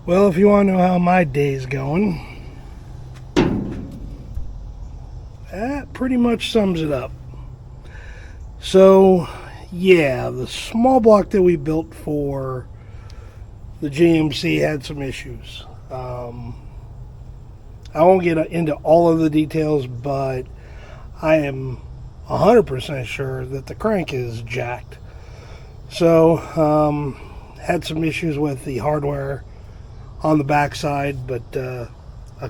Well, if you want to know how my day's going, that pretty much sums it up. So, yeah, the small block that we built for the GMC had some issues. I won't get into all of the details, but I am 100% sure that the crank is jacked. So, had some issues with the hardware on the backside, but a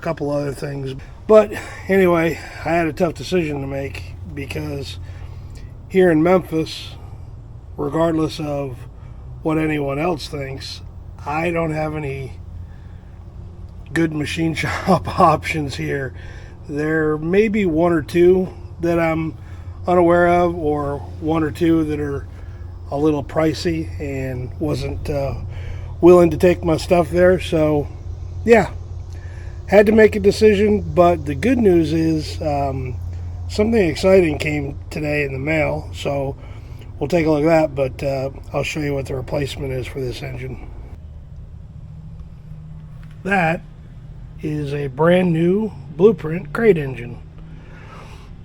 couple other things. But anyway, I had a tough decision to make because here in Memphis, regardless of what anyone else thinks, I don't have any good machine shop options here. There may be one or two that I'm unaware of, or one or two that are a little pricey and wasn't willing to take my stuff there. So, yeah, had to make a decision. But the good news is something exciting came today in the mail. So we'll take a look at that, but I'll show you what the replacement is for this engine. That is a brand new Blueprint crate engine.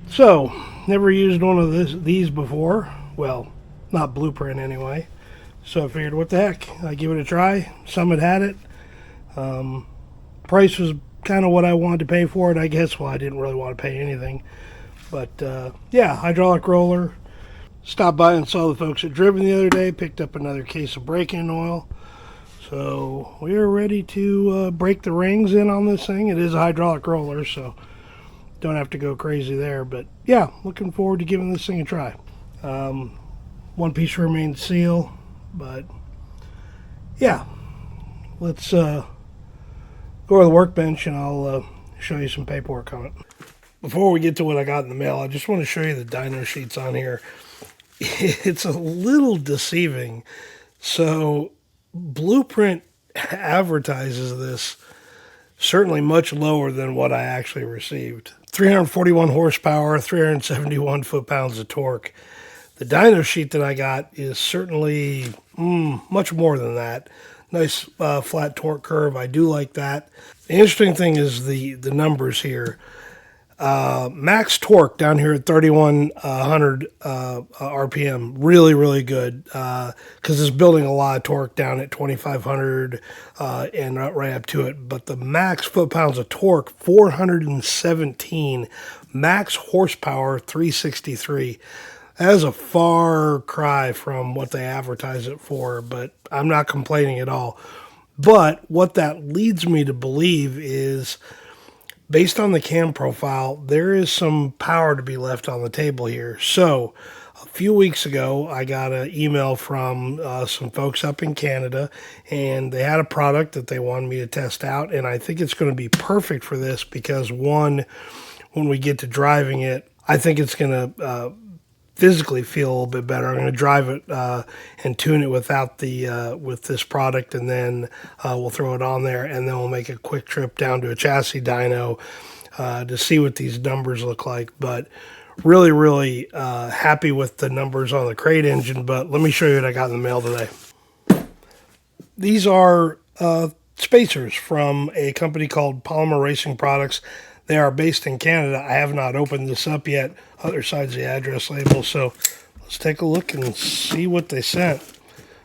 So, never used one of these before. Well, not Blueprint anyway. So I figured, what the heck? I give it a try. Summit had it. Price was kind of what I wanted to pay for it, I guess. Well, I didn't really want to pay anything. But yeah, hydraulic roller. Stopped by and saw the folks at Driven the other day. Picked up another case of break-in oil. So we are ready to break the rings in on this thing. It is a hydraulic roller, so don't have to go crazy there. But yeah, looking forward to giving this thing a try. One piece remains seal, but yeah, let's go to the workbench and I'll show you some paperwork on it. Before we get to what I got in the mail, I just want to show you the dyno sheets on here. It's a little deceiving. So Blueprint advertises this certainly much lower than what I actually received. 341 horsepower, 371 foot-pounds of torque. The dyno sheet that I got is certainly much more than that. Nice flat torque curve. I do like that. The interesting thing is the numbers here. Max torque down here at 3,100 RPM, really good, because it's building a lot of torque down at 2,500 and right up to it. But the max foot-pounds of torque, 417, max horsepower, 363. That is a far cry from what they advertise it for, but I'm not complaining at all. But what that leads me to believe is, based on the cam profile, there is some power to be left on the table here. So a few weeks ago, I got an email from some folks up in Canada, and they had a product that they wanted me to test out, and I think it's going to be perfect for this because, one, when we get to driving it, I think it's going to physically feel a little bit better. I'm going to drive it and tune it without the with this product, and then we'll throw it on there, and then we'll make a quick trip down to a chassis dyno to see what these numbers look like. But really happy with the numbers on the crate engine. But let me show you what I got in the mail today. These are spacers from a company called Polymer Racing Products. They are based in Canada. I have not opened this up yet. Other side's the address label. So let's take a look and see what they sent.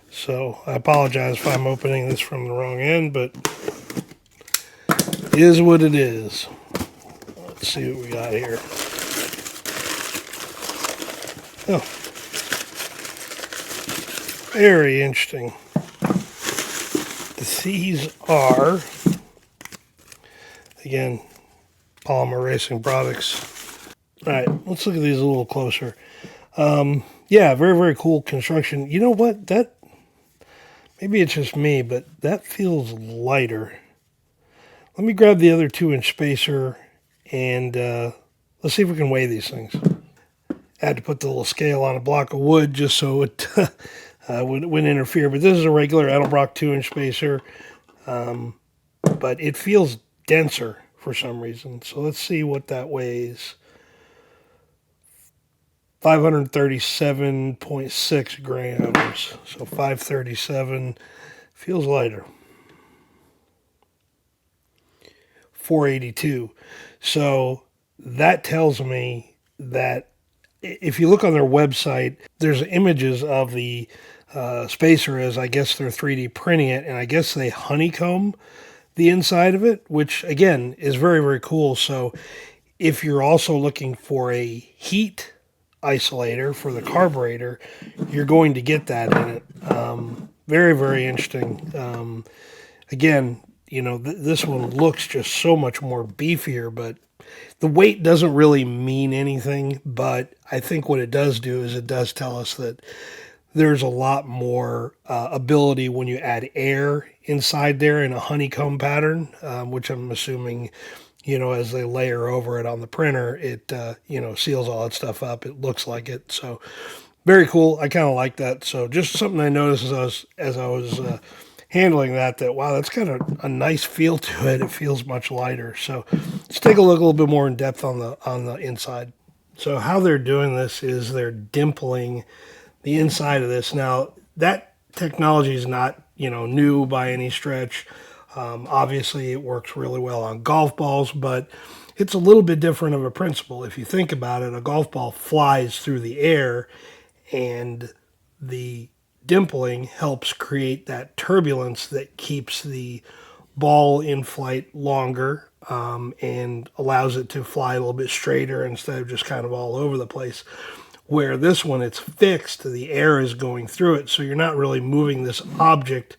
So I apologize if I'm opening this from the wrong end, but it is what it is. Let's see what we got here. Oh, very interesting. These are, again, Polymer Racing Products. All right, let's look at these a little closer. Yeah, very cool construction. You know what? That, maybe it's just me, but that feels lighter. Let me grab the other 2-inch spacer and let's see if we can weigh these things. I had to put the little scale on a block of wood just so it wouldn't interfere. But this is a regular Edelbrock 2-inch spacer, but it feels denser for some reason. So let's see what that weighs. 537.6 grams. So 537 feels lighter. 482. So that tells me that if you look on their website, there's images of the spacer as I guess they're 3D printing it, and I guess they honeycomb the inside of it, which again is very, very cool. So if you're also looking for a heat isolator for the carburetor, you're going to get that in it. Very, very interesting. Again, this one looks just so much more beefier, but the weight doesn't really mean anything. But I think what it does do is it does tell us that there's a lot more ability when you add air inside there in a honeycomb pattern, which I'm assuming, as they layer over it on the printer, it, seals all that stuff up. It looks like it. So very cool. I kind of like that. So just something I noticed as I was handling that, wow, that's kind of a nice feel to it. It feels much lighter. So let's take a look a little bit more in depth on the inside. So how they're doing this is they're dimpling the inside of this. Now, that technology is not, new by any stretch. Obviously, it works really well on golf balls, but it's a little bit different of a principle. If you think about it, a golf ball flies through the air, and the dimpling helps create that turbulence that keeps the ball in flight longer, and allows it to fly a little bit straighter instead of just kind of all over the place. Where this one, it's fixed, the air is going through it, so you're not really moving this object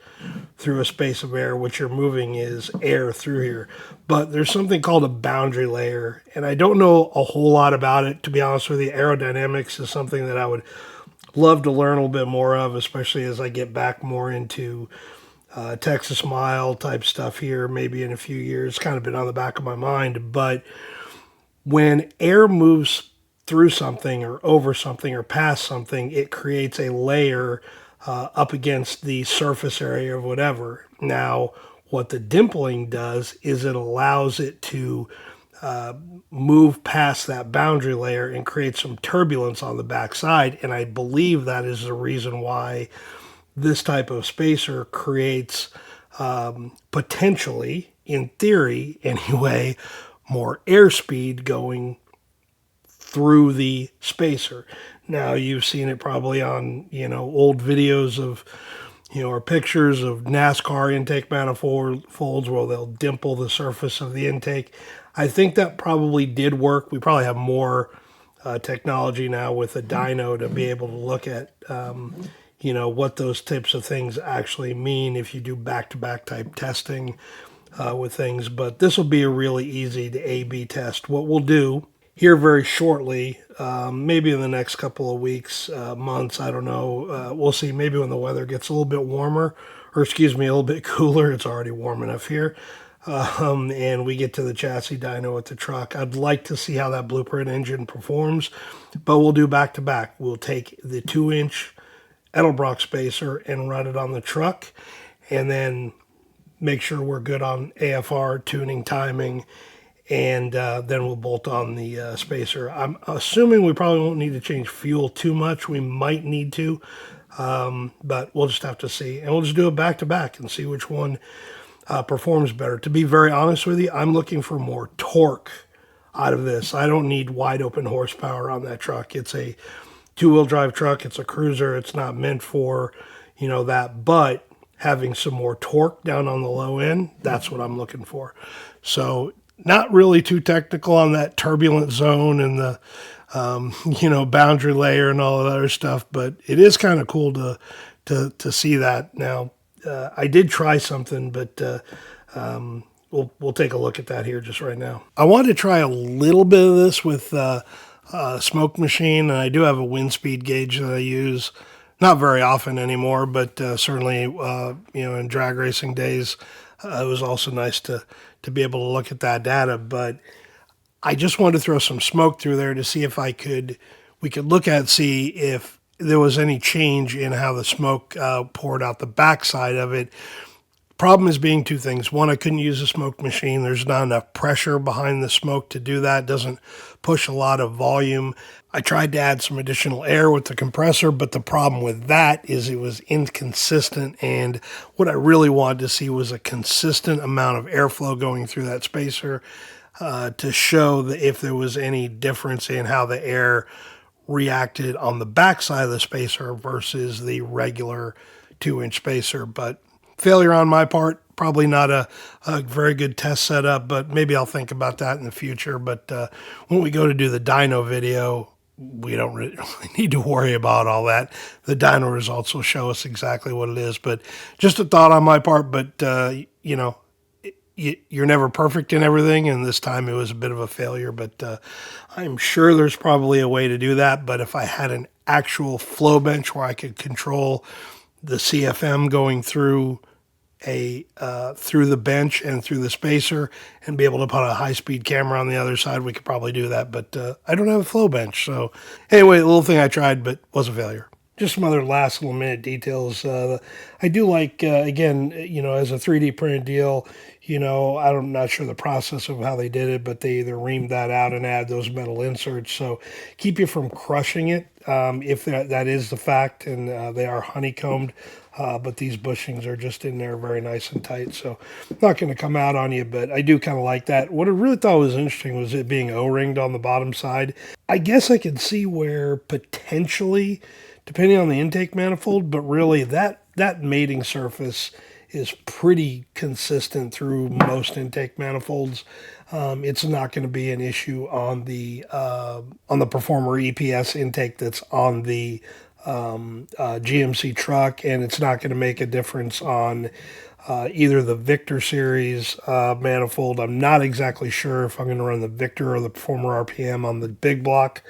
through a space of air. What you're moving is air through here. But there's something called a boundary layer, and I don't know a whole lot about it, to be honest with you. Aerodynamics is something that I would love to learn a little bit more of, especially as I get back more into Texas mile type stuff here, maybe in a few years. It's kind of been on the back of my mind. But when air moves through something or over something or past something, it creates a layer up against the surface area of whatever. Now, what the dimpling does is it allows it to move past that boundary layer and create some turbulence on the backside. And I believe that is the reason why this type of spacer creates potentially, in theory anyway, more airspeed going through the spacer. Now, you've seen it probably on, old videos of, or pictures of NASCAR intake manifolds where they'll dimple the surface of the intake. I think that probably did work. We probably have more technology now with a dyno to be able to look at, what those types of things actually mean if you do back-to-back type testing with things. But this will be a really easy to A/B test. What we'll do here very shortly, maybe in the next couple of weeks, months, I don't know. We'll see. Maybe when the weather gets a little bit warmer, or excuse me, a little bit cooler. It's already warm enough here. And we get to the chassis dyno with the truck. I'd like to see how that blueprint engine performs, but we'll do back to back. We'll take the 2-inch Edelbrock spacer and run it on the truck, and then make sure we're good on AFR, tuning, timing, and then we'll bolt on the spacer. I'm assuming we probably won't need to change fuel too much. We might need to, but we'll just have to see. And we'll just do it back to back and see which one performs better. To be very honest with you, I'm looking for more torque out of this. I don't need wide open horsepower on that truck. It's a 2-wheel drive truck. It's a cruiser. It's not meant for, that. But having some more torque down on the low end, that's what I'm looking for. So not really too technical on that turbulent zone and the, boundary layer and all of that other stuff. But it is kind of cool to see that. Now, I did try something, but we'll take a look at that here just right now. I wanted to try a little bit of this with smoke machine, and I do have a wind speed gauge that I use, not very often anymore, but certainly in drag racing days, it was also nice to be able to look at that data. But I just wanted to throw some smoke through there to see if we could look at, see if there was any change in how the smoke poured out the backside of it, Problem is being two things. One, I couldn't use a smoke machine. There's not enough pressure behind the smoke to do that. It doesn't push a lot of volume. I tried to add some additional air with the compressor, but the problem with that is it was inconsistent. And what I really wanted to see was a consistent amount of airflow going through that spacer to show that if there was any difference in how the air reacted on the backside of the spacer versus the regular 2-inch spacer. But failure on my part, probably not a very good test setup, but maybe I'll think about that in the future. But when we go to do the dyno video, we don't really need to worry about all that. The dyno results will show us exactly what it is. But just a thought on my part, but you're never perfect in everything, and this time it was a bit of a failure, but I'm sure there's probably a way to do that. But if I had an actual flow bench where I could control the CFM going through through the bench and through the spacer and be able to put a high-speed camera on the other side, we could probably do that. But I don't have a flow bench. So anyway, a little thing I tried, but was a failure. Just some other last little minute details. I do like, again, as a 3D printed deal, I'm not sure the process of how they did it, but they either reamed that out and add those metal inserts. So keep you from crushing it if that is the fact, and they are honeycombed. But these bushings are just in there very nice and tight. So not going to come out on you, but I do kind of like that. What I really thought was interesting was it being O-ringed on the bottom side. I guess I could see where potentially, depending on the intake manifold, but really that mating surface is pretty consistent through most intake manifolds. It's not going to be an issue on the Performer EPS intake that's on the GMC truck, and it's not going to make a difference on either the Victor series manifold. I'm not exactly sure if I'm going to run the Victor or the Performer RPM on the big block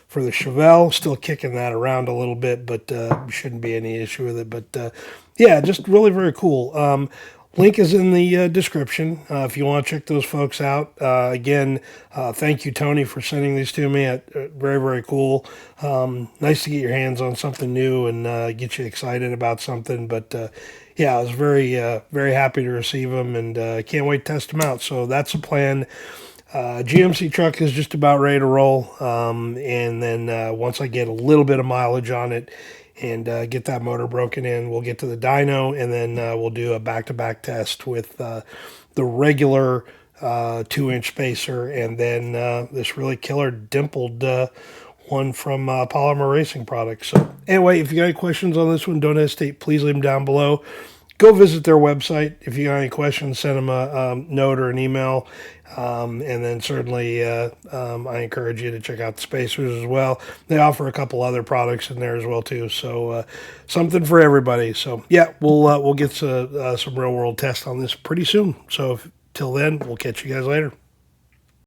for the Chevelle. Still kicking that around a little bit, but shouldn't be any issue with it. But yeah, just really very cool. Link is in the description if you want to check those folks out. Again, thank you, Tony, for sending these to me. Very, very cool. Nice to get your hands on something new and get you excited about something. But yeah, I was very, very happy to receive them, and can't wait to test them out. So that's the plan. GMC truck is just about ready to roll. And then once I get a little bit of mileage on it, and get that motor broken in, we'll get to the dyno, and then we'll do a back-to-back test with the regular 2-inch spacer, and then this really killer dimpled one from Polymer Racing Products. So anyway, if you got any questions on this one, don't hesitate. Please leave them down below. Go visit their website. If you got any questions, send them a note or an email. And then certainly I encourage you to check out the spacers as well. They offer a couple other products in there as well too. So something for everybody. So yeah, we'll get some real world tests on this pretty soon. So till then, we'll catch you guys later.